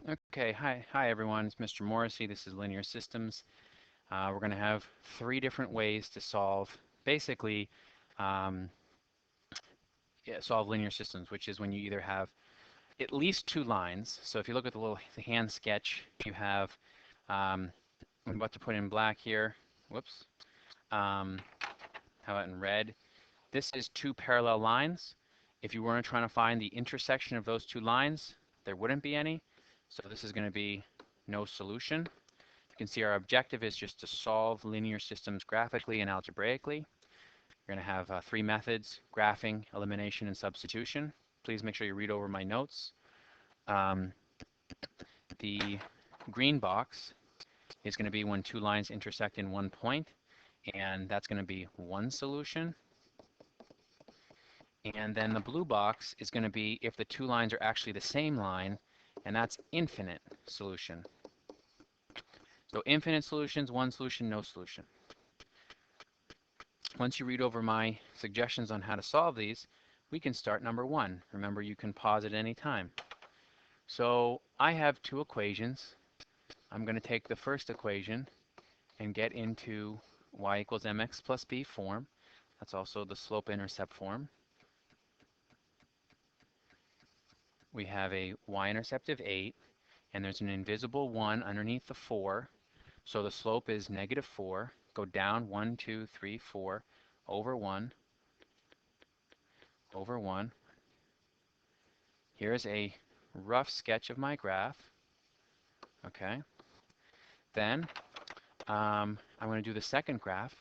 Okay, hi everyone. It's Mr. Morrissey. This is Linear Systems. We're going to have three different ways to solve, basically, um, yeah, solve linear systems, which is when you either have at least two lines. So if you look at the hand sketch, you have, I'm about to put in black here. Whoops. How about in red? This is two parallel lines. If you weren't trying to find the intersection of those two lines, there wouldn't be any. So this is going to be no solution. You can see our objective is just to solve linear systems graphically and algebraically. We're going to have three methods: graphing, elimination, and substitution. Please make sure you read over my notes. Um, the green box is going to be when two lines intersect in one point, and that's going to be one solution. And then the blue box is going to be if the two lines are actually the same line, and that's infinite solution. So infinite solutions, one solution, no solution. Once you read over my suggestions on how to solve these, we can start number one. Remember, you can pause at any time. So I have two equations. I'm going to take the first equation and get into y equals mx plus b form. That's also the slope-intercept form. We have a y-intercept of 8, and there's an invisible 1 underneath the 4. So the slope is negative 4. Go down 1, 2, 3, 4, over 1, over 1. Here's a rough sketch of my graph. Okay. Then I'm going to do the second graph.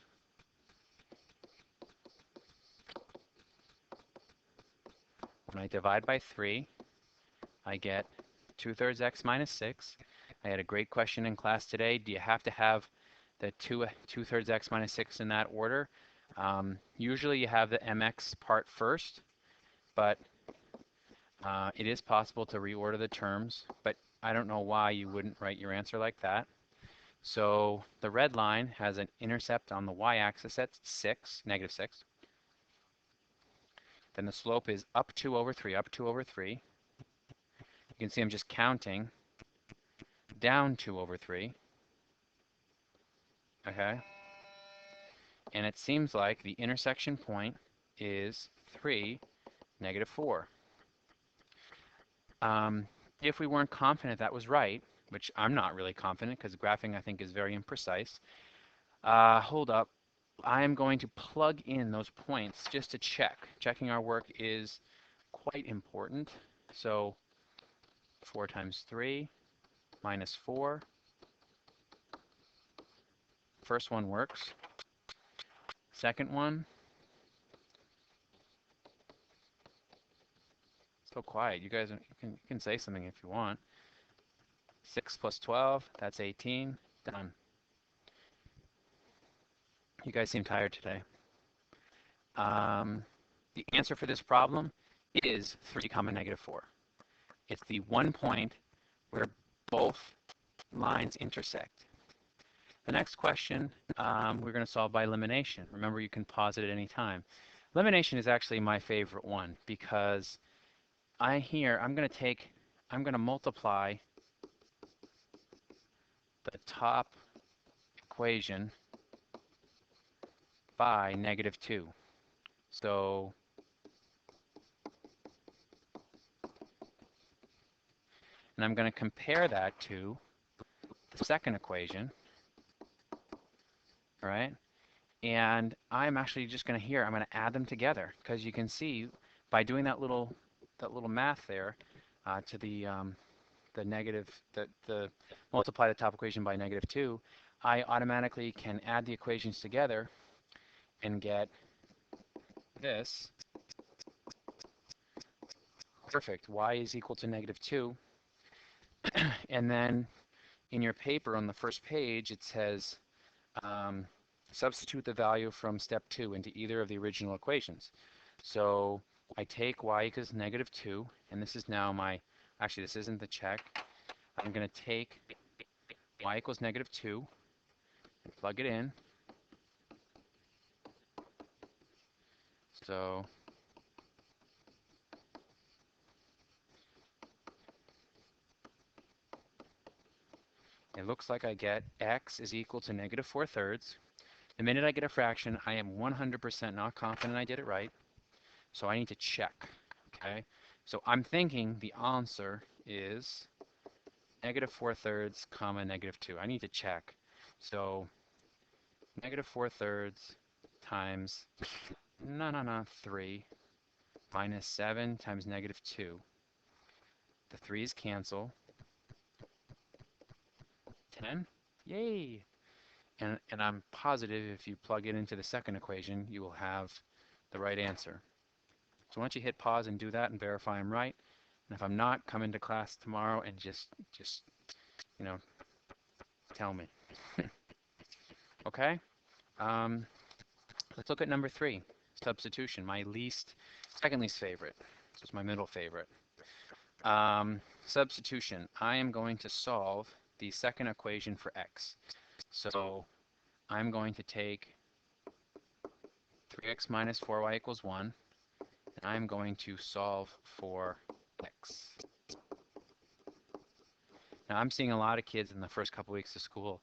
When I divide by 3, I get 2/3 x minus 6. I had a great question in class today. Do you have to have the 2/3 x minus 6 in that order? Usually you have the mx part first, but it is possible to reorder the terms, but I don't know why you wouldn't write your answer like that. So the red line has an intercept on the y-axis at 6, negative 6. Then the slope is up 2 over 3, up 2 over 3. You can see I'm just counting down 2 over 3. Okay? And it seems like the intersection point is 3, negative 4. If we weren't confident that was right, which I'm not really confident because graphing I think is very imprecise, hold up. I am going to plug in those points just to check. Checking our work is quite important. So 4 times 3 minus 4. First one works. Second one, so quiet. You guys, you can say something if you want. 6 plus 12, that's 18. Done. You guys seem tired today. The answer for this problem is 3 comma negative 4. It's the one point where both lines intersect. The next question we're going to solve by elimination. Remember, you can pause it at any time. Elimination is actually my favorite one because I'm going to multiply the top equation by negative 2. So and I'm going to compare that to the second equation, right? And I'm actually just going to I'm going to add them together because you can see by doing that little math there to the negative, the multiply the top equation by negative 2, I automatically can add the equations together and get this. Perfect. Y is equal to negative 2. And then in your paper on the first page, it says substitute the value from step 2 into either of the original equations. So I take y equals negative 2, and this is now actually this isn't the check. I'm going to take y equals negative 2 and plug it in. So it looks like I get x is equal to negative 4/3. The minute I get a fraction, I am 100% not confident I did it right, so I need to check, okay? So I'm thinking the answer is negative 4/3 comma negative 2. I need to check. So negative 4/3 times, no, 3 minus 7 times negative 2. The 3's cancel. 10? Yay! And I'm positive if you plug it into the second equation, you will have the right answer. So why don't you hit pause and do that and verify I'm right. And if I'm not, come into class tomorrow and just you know, tell me. Okay? Let's look at number 3, substitution, my second least favorite. This is my middle favorite. Substitution, I am going to solve the second equation for x. So I'm going to take 3x minus 4y equals 1, and I'm going to solve for x. Now I'm seeing a lot of kids in the first couple weeks of school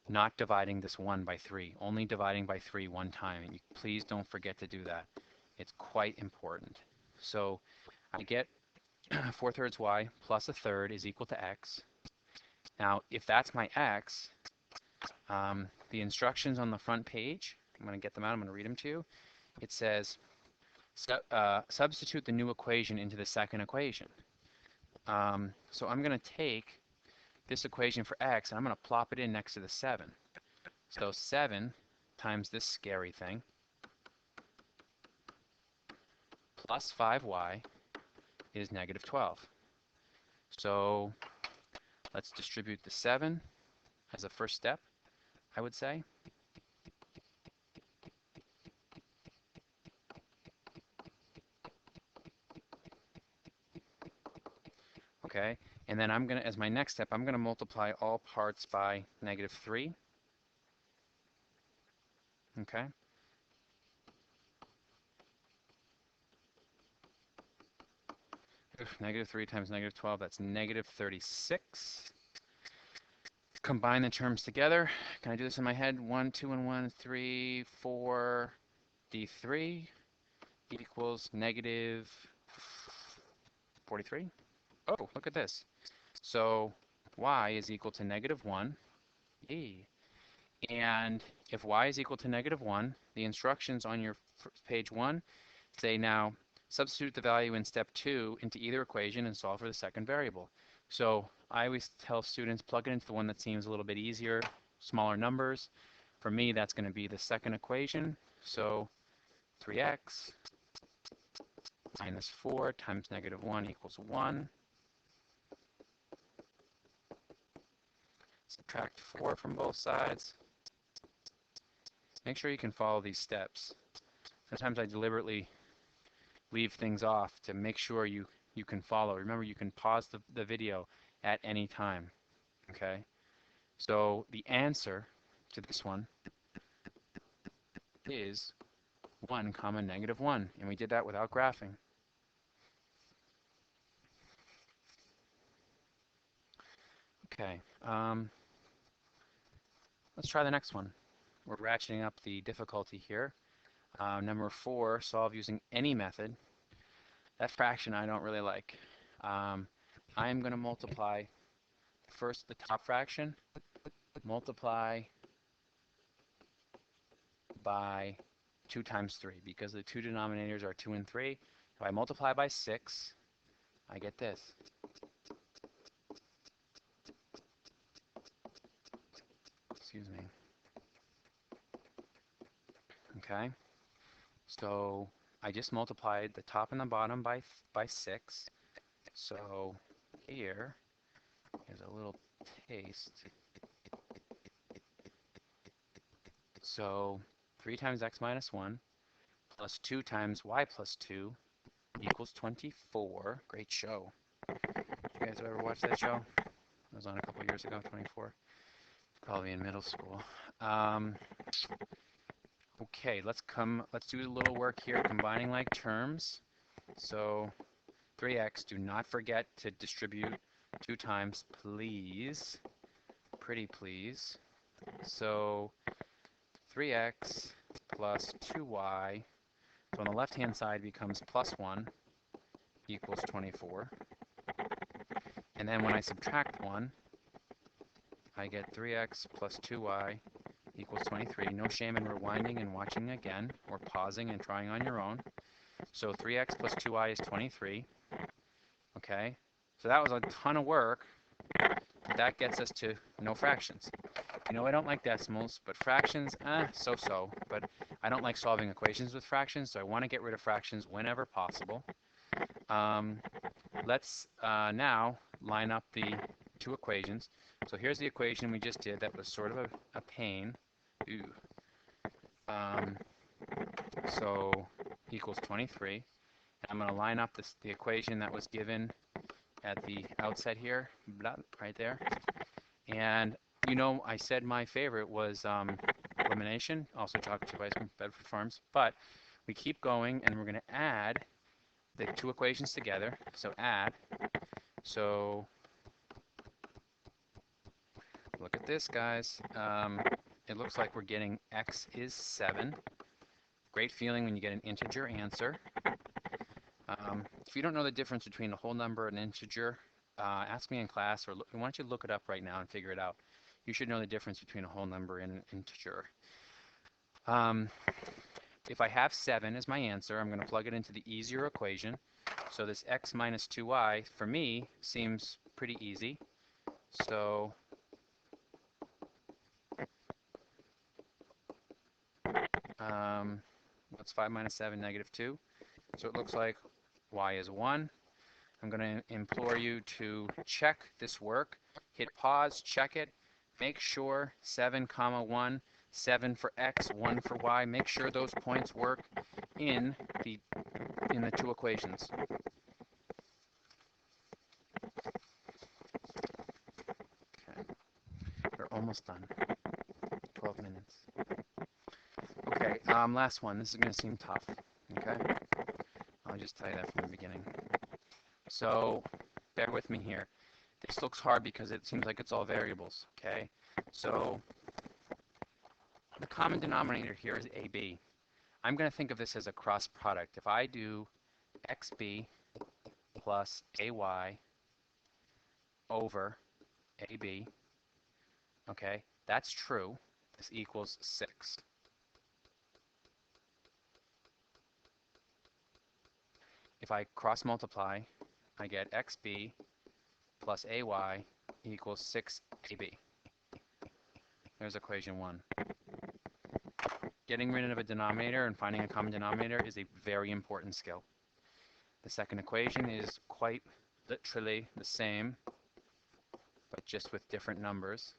not dividing this 1 by 3, only dividing by 3 one time. And please don't forget to do that. It's quite important. So I get 4/3 y plus 1/3 is equal to x. Now, if that's my x, the instructions on the front page, I'm going to get them out, I'm going to read them to you. It says, substitute the new equation into the second equation. So I'm going to take this equation for x, and I'm going to plop it in next to the 7. So 7 times this scary thing plus 5y is negative 12. So let's distribute the 7 as a first step, I would say. Okay, and then I'm going to, as my next step, I'm going to multiply all parts by negative 3. Okay. Negative 3 times negative 12, that's negative 36. Combine the terms together. Can I do this in my head? 1, 2, and 1, 3, 4, d3 equals negative 43. Oh, look at this. So y is equal to negative 1. Yay. And if y is equal to negative 1, the instructions on your page 1 say now substitute the value in step 2 into either equation and solve for the second variable. So I always tell students plug it into the one that seems a little bit easier, smaller numbers. For me, that's going to be the second equation. So 3x minus 4 times negative 1 equals 1. Subtract 4 from both sides. Make sure you can follow these steps. Sometimes I deliberately leave things off to make sure you can follow. Remember, you can pause the video at any time. Okay? So the answer to this one is 1 comma negative 1. And we did that without graphing. Okay. Let's try the next one. We're ratcheting up the difficulty here. Number 4, solve using any method. That fraction I don't really like. I'm going to multiply first the top fraction, multiply by 2 times 3, because the two denominators are 2 and 3. If I multiply by 6, I get this. Excuse me. Okay. So I just multiplied the top and the bottom by 6. So here is a little taste. So 3 times x minus 1 plus 2 times y plus 2 equals 24. Great show. You guys ever watch that show? It was on a couple years ago, 24. Probably in middle school. Okay, let's do a little work here, combining like terms. So 3x, do not forget to distribute 2 times, please. pretty please. So 3x plus 2y, so on the left-hand side becomes plus 1 equals 24. And then when I subtract 1, I get 3x plus 2y equals 23. No shame in rewinding and watching again, or pausing and trying on your own. So 3x plus 2y is 23. Okay, so that was a ton of work. That gets us to no fractions. You know I don't like decimals, but fractions, so-so. But I don't like solving equations with fractions, so I want to get rid of fractions whenever possible. Let's now line up the two equations. So here's the equation we just did that was sort of a pain. So equals 23. And I'm going to line up the equation that was given at the outset here, right there. And you know, I said my favorite was elimination, also talked to by Bedford Farms, but we keep going and we're going to add the two equations together. So add. So look at this, guys. It looks like we're getting x is 7. Great feeling when you get an integer answer. If you don't know the difference between a whole number and an integer, ask me in class, or why don't you look it up right now and figure it out. You should know the difference between a whole number and an integer. If I have 7 as my answer, I'm going to plug it into the easier equation. So this x minus 2y, for me, seems pretty easy. So what's 5 minus 7? Negative 2. So it looks like y is 1. I'm going to implore you to check this work. Hit pause, check it. Make sure 7 comma 1, 7 for x, 1 for y. Make sure those points work in the two equations. Okay, we're almost done. 12 minutes. Okay, last one. This is going to seem tough. Okay, I'll just tell you that from the beginning. So bear with me here. This looks hard because it seems like it's all variables. Okay, so the common denominator here is AB. I'm going to think of this as a cross product. If I do XB plus AY over AB, okay, that's true. This equals 6. If I cross multiply, I get XB plus AY equals 6AB. There's equation 1. Getting rid of a denominator and finding a common denominator is a very important skill. The second equation is quite literally the same, but just with different numbers.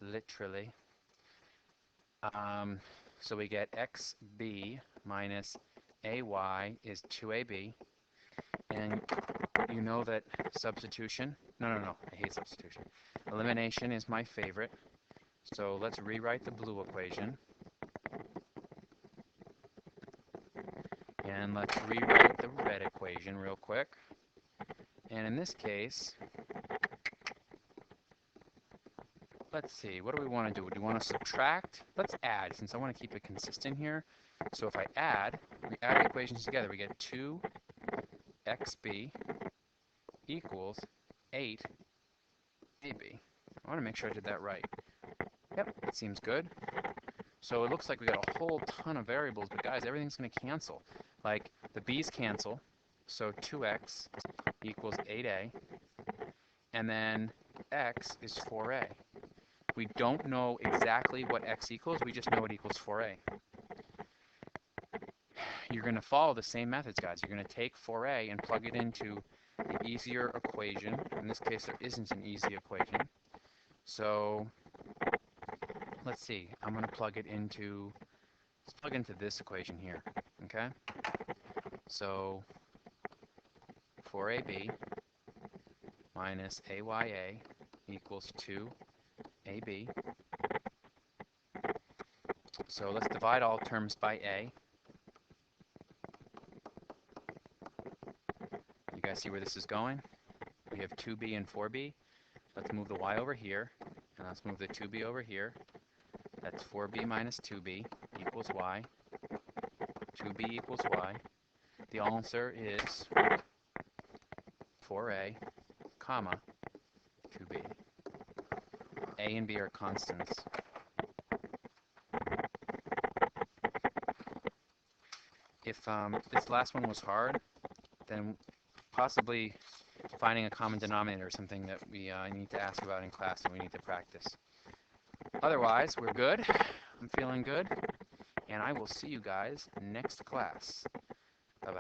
Literally. So we get XB minus AY is 2AB. And you know that substitution, no, I hate substitution. Elimination is my favorite. So let's rewrite the blue equation. And let's rewrite the red equation real quick. And in this case, let's see, what do we want to do? Do we want to subtract? Let's add, since I want to keep it consistent here. So if I add, we add the equations together. We get 2xb equals 8ab. I want to make sure I did that right. Yep, that seems good. So it looks like we got a whole ton of variables, but guys, everything's going to cancel. Like, the b's cancel, so 2x equals 8a, and then x is 4a. We don't know exactly what x equals, we just know it equals 4a. You're going to follow the same methods, guys. You're going to take 4a and plug it into the easier equation. In this case, there isn't an easy equation. So let's see. I'm going to plug it into, let's plug into this equation here, okay? So 4ab minus aya equals 2ab. So let's divide all terms by a. You guys see where this is going? We have 2b and 4b. Let's move the y over here, and let's move the 2b over here. That's 4b minus 2b equals y. 2b equals y. The answer is 4a, comma, 2b. A and b are constants. If this last one was hard, then possibly finding a common denominator is something that we need to ask about in class and we need to practice. Otherwise, we're good. I'm feeling good. And I will see you guys next class.